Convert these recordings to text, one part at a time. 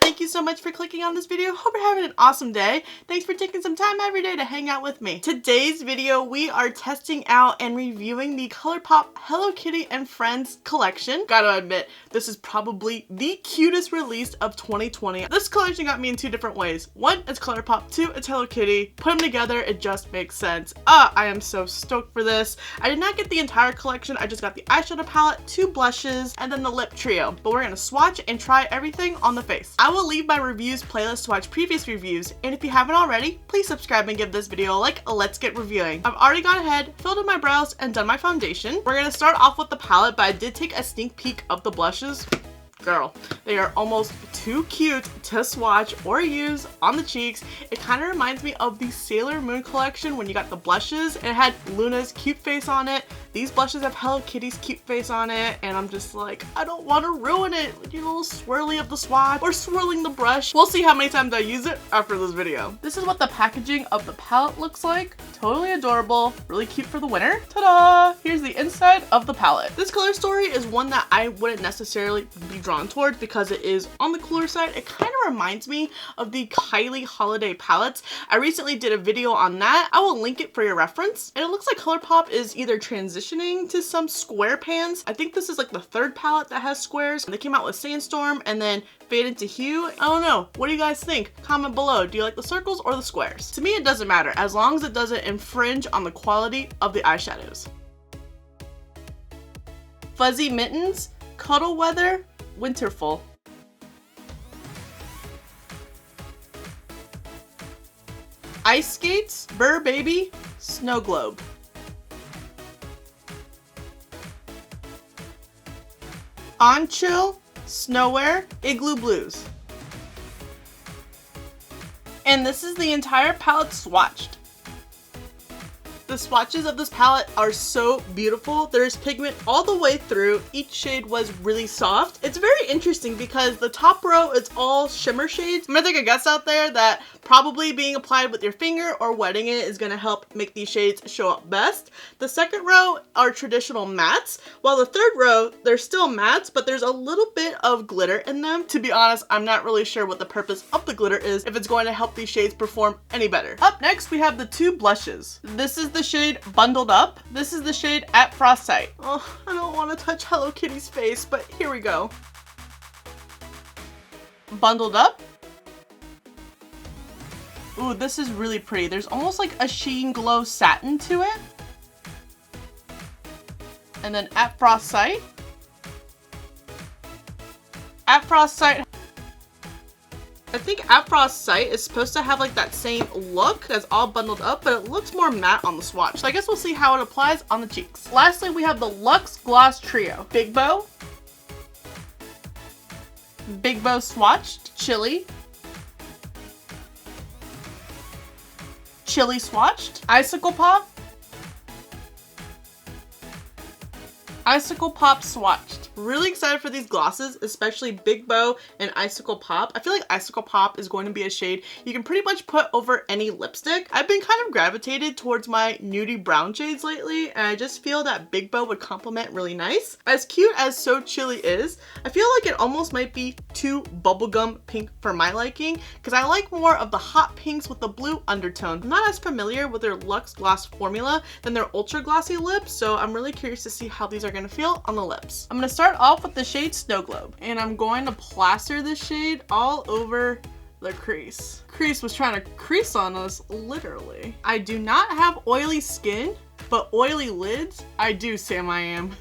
Thank you so much for clicking on this video. Hope you're having an awesome day. Thanks for taking some time every day to hang out with me. Today's video, we are testing out and reviewing the ColourPop Hello Kitty and Friends collection. Gotta admit, this is probably the cutest release of 2020. This collection got me in two different ways. One, it's ColourPop. Two, it's Hello Kitty. Put them together, it just makes sense. I am so stoked for this. I did not get the entire collection. I just got the eyeshadow palette, 2 blushes, and then the lip trio. But we're gonna swatch and try everything on the face. I will leave my reviews playlist to watch previous reviews, and if you haven't already, please subscribe and give this video a like. Let's get reviewing. I've already gone ahead, filled in my brows, and done my foundation. We're gonna start off with the palette, but I did take a sneak peek of the blushes. Girl, they are almost too cute to swatch or use on the cheeks. It kind of reminds me of the Sailor Moon collection when you got the blushes and it had Luna's cute face on it. These blushes have Hello Kitty's cute face on it, and I'm just like, I don't want to ruin it. You know, swirly of the swatch or swirling the brush. We'll see how many times I use it after this video. This is what the packaging of the palette looks like. Totally adorable, really cute for the winter. Ta-da! Here's the inside of the palette. This color story is one that I wouldn't necessarily be drawn towards because it is on the cooler side. It kind of reminds me of the Kylie holiday palettes. I recently did a video on that. I will link it for your reference. And it looks like ColourPop is either transitioning to some square pans. I think this is like the third palette that has squares. They came out with Sandstorm and then Fade into Hue. I don't know. What do you guys think? Comment below. Do you like the circles or the squares? To me, it doesn't matter as long as it doesn't infringe on the quality of the eyeshadows. Fuzzy Mittens, Cuddle Weather, Winterful. Ice Skates, Burr Baby, Snow Globe. On Chill, Snowwear, Igloo Blues. And this is the entire palette swatched. The swatches of this palette are so beautiful. There's pigment all the way through. Each shade was really soft. It's very interesting because the top row is all shimmer shades. I'm gonna take a guess out there that probably being applied with your finger or wetting it is gonna help make these shades show up best. The second row are traditional mattes, while the third row, they're still mattes, but there's a little bit of glitter in them. To be honest, I'm not really sure what the purpose of the glitter is, if it's going to help these shades perform any better. Up next, we have the 2 blushes. This is the shade Bundled Up. This is the shade At Frost Sight. Oh, I don't want to touch Hello Kitty's face, but here we go. Bundled Up. Ooh, this is really pretty. There's almost like a sheen glow satin to it. And then At Frost Sight. At Frost Sight. I think At Frost Sight is supposed to have like that same look that's all bundled up, but it looks more matte on the swatch. So I guess we'll see how it applies on the cheeks. Lastly, we have the Luxe Gloss Trio. Big Bow. Big Bow Swatched. Chili. Chili Swatched. Icicle Pop. Icicle Pop Swatched. Really excited for these glosses, especially Big Bow and Icicle Pop. I feel like Icicle Pop is going to be a shade you can pretty much put over any lipstick. I've been kind of gravitated towards my nudie brown shades lately, and I just feel that Big Bow would complement really nice. As cute as So Chilly is, I feel like it almost might be too bubblegum pink for my liking, because I like more of the hot pinks with the blue undertone. I'm not as familiar with their Luxe Gloss formula than their ultra glossy lips, so I'm really curious to see how these are going to feel on the lips. I'm going to start off with the shade Snow Globe, and I'm going to plaster this shade all over the crease. Crease was trying to crease on us, literally. I do not have oily skin, but oily lids, I do, Sam I am.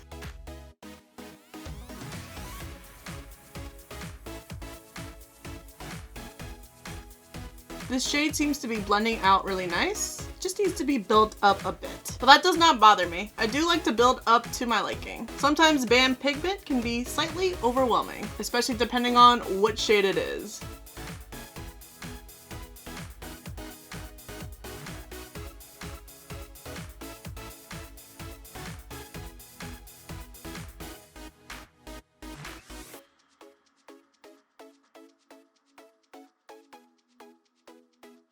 This shade seems to be blending out really nice. Just needs to be built up a bit. But that does not bother me. I do like to build up to my liking. Sometimes band pigment can be slightly overwhelming, especially depending on what shade it is.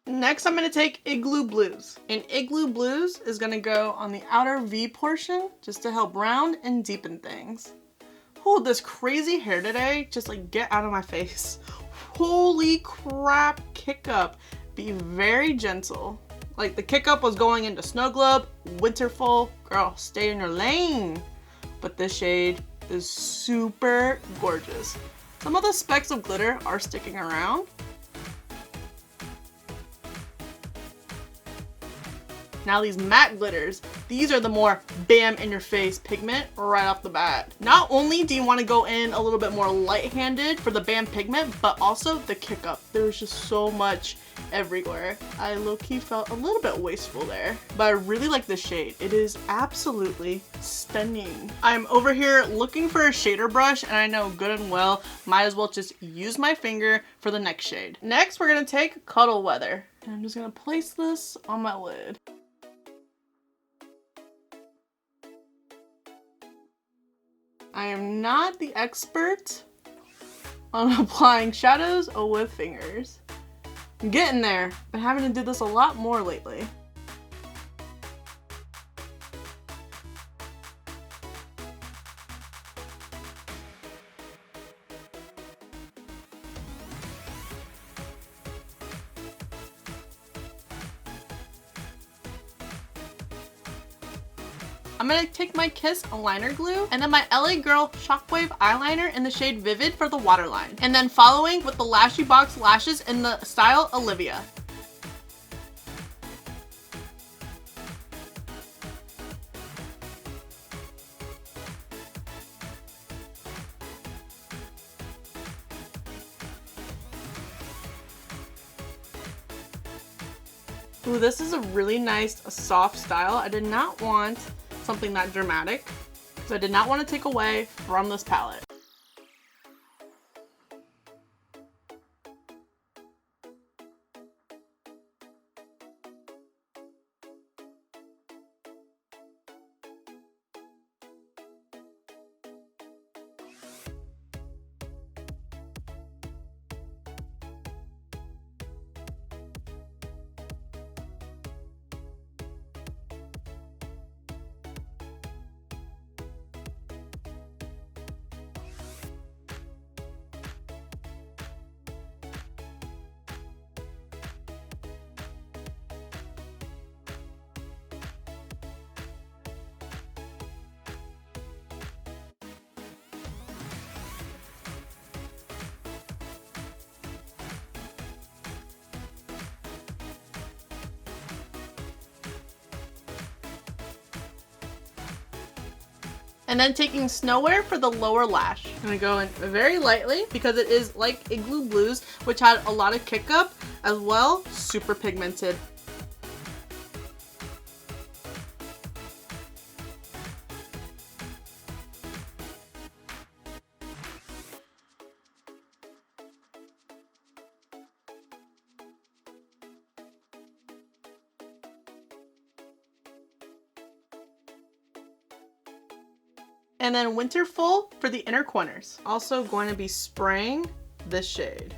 Next, I'm going to take Igloo Blues. And Igloo Blues is going to go on the outer V portion just to help round and deepen things. Oh, this crazy hair today, just like get out of my face. Holy crap, kick up. Be very gentle. Like the kick up was going into Snow Globe, Winterful, girl, stay in your lane. But this shade is super gorgeous. Some of the specks of glitter are sticking around. Now these matte glitters, these are the more bam in your face pigment right off the bat. Not only do you want to go in a little bit more light-handed for the bam pigment, but also the kick up. There's just so much everywhere. I low-key felt a little bit wasteful there, but I really like this shade. It is absolutely stunning. I'm over here looking for a shader brush, and I know good and well might as well just use my finger for the next shade. Next, we're gonna take Cuddle Weather, and I'm just gonna place this on my lid. I am not the expert on applying shadows with fingers. I'm getting there, but having to do this a lot more lately. I'm gonna take my Kiss liner glue and then my LA Girl Shockwave eyeliner in the shade Vivid for the waterline. And then following with the Lashy Box lashes in the style Olivia. Ooh, this is a really nice soft style. I did not want something that dramatic, because I did not want to take away from this palette. And then taking Snowwear for the lower lash. I'm gonna go in very lightly because it is like Igloo Blues, which had a lot of kick up as well, super pigmented. And then Winterful for the inner corners. Also going to be spraying this shade.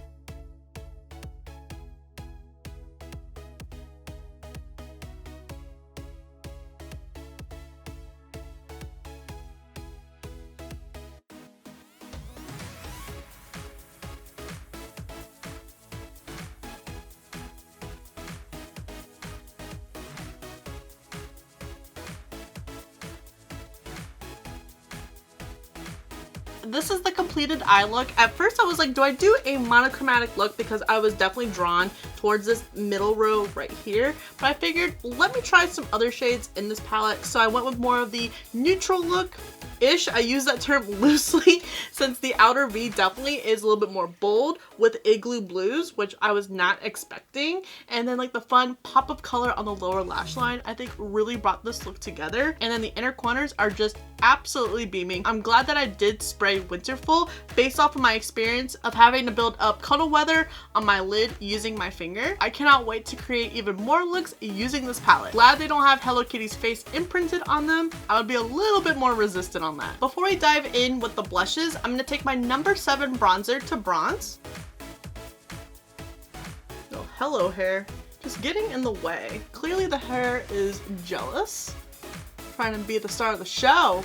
This is the completed eye look. At first I was like, do I do a monochromatic look, because I was definitely drawn towards this middle row right here, but I figured let me try some other shades in this palette, so I went with more of the neutral look ish. I use that term loosely since the outer V definitely is a little bit more bold with Igloo Blues, which I was not expecting. And then like the fun pop of color on the lower lash line, I think really brought this look together. And then the inner corners are just absolutely beaming. I'm glad that I did spray Winterful based off of my experience of having to build up Cuddle Weather on my lid using my finger. I cannot wait to create even more looks using this palette. Glad they don't have Hello Kitty's face imprinted on them. I would be a little bit more resistant on that. Before we dive in with the blushes, I'm going to take my number 7 bronzer to bronze. Oh, hello hair. Just getting in the way. Clearly the hair is jealous. Trying to be the star of the show.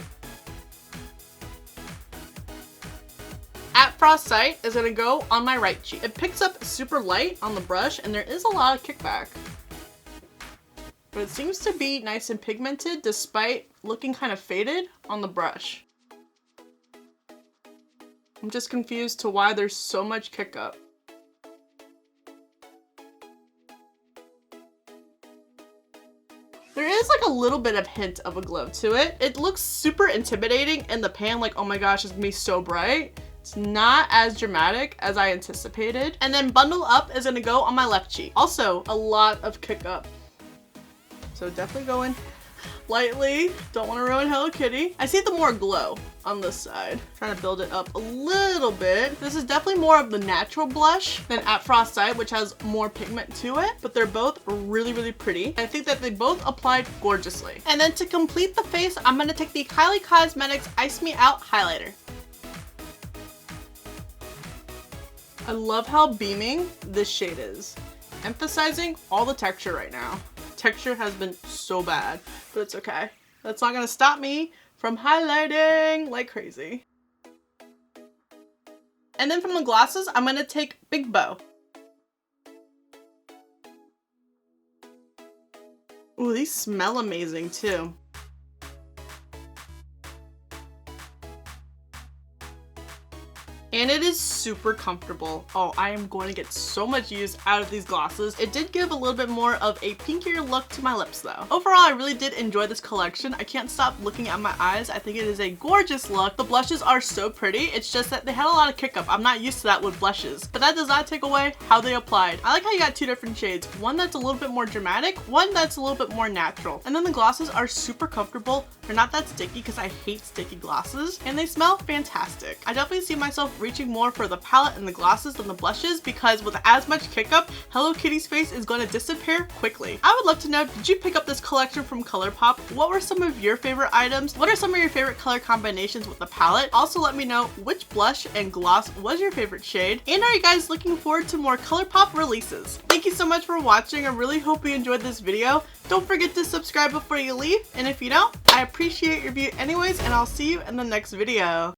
At Frostite is gonna go on my right cheek. It picks up super light on the brush and there is a lot of kickback. But it seems to be nice and pigmented despite looking kind of faded on the brush. I'm just confused to why there's so much kick up. There is like a little bit of hint of a glow to it. It looks super intimidating in the pan, like, oh my gosh, it's gonna be so bright. It's not as dramatic as I anticipated. And then Bundle Up is gonna go on my left cheek. Also, a lot of kick up. So definitely going lightly. Don't want to ruin Hello Kitty. I see the more glow on this side. Trying to build it up a little bit. This is definitely more of the natural blush than at Frostite, which has more pigment to it, but they're both really, really pretty. I think that they both applied gorgeously. And then to complete the face, I'm gonna take the Kylie Cosmetics Ice Me Out highlighter. I love how beaming this shade is. Emphasizing all the texture right now. Texture has been so bad, but it's okay. That's not gonna stop me from highlighting like crazy. And then from the glosses, I'm gonna take Big Bow. Ooh, these smell amazing too. And it is super comfortable. Oh, I am going to get so much use out of these glosses. It did give a little bit more of a pinkier look to my lips though. Overall, I really did enjoy this collection. I can't stop looking at my eyes. I think it is a gorgeous look. The blushes are so pretty. It's just that they had a lot of kick up. I'm not used to that with blushes, but that does not take away how they applied. I like how you got two different shades. One that's a little bit more dramatic, one that's a little bit more natural. And then the glosses are super comfortable. They're not that sticky because I hate sticky glosses, and they smell fantastic. I definitely see myself reaching more for the palette and the glosses than the blushes because with as much kick up, Hello Kitty's face is going to disappear quickly. I would love to know, did you pick up this collection from ColourPop? What were some of your favorite items? What are some of your favorite color combinations with the palette? Also let me know which blush and gloss was your favorite shade. And are you guys looking forward to more ColourPop releases? Thank you so much for watching. I really hope you enjoyed this video. Don't forget to subscribe before you leave, and if you don't, I appreciate your view anyways, and I'll see you in the next video.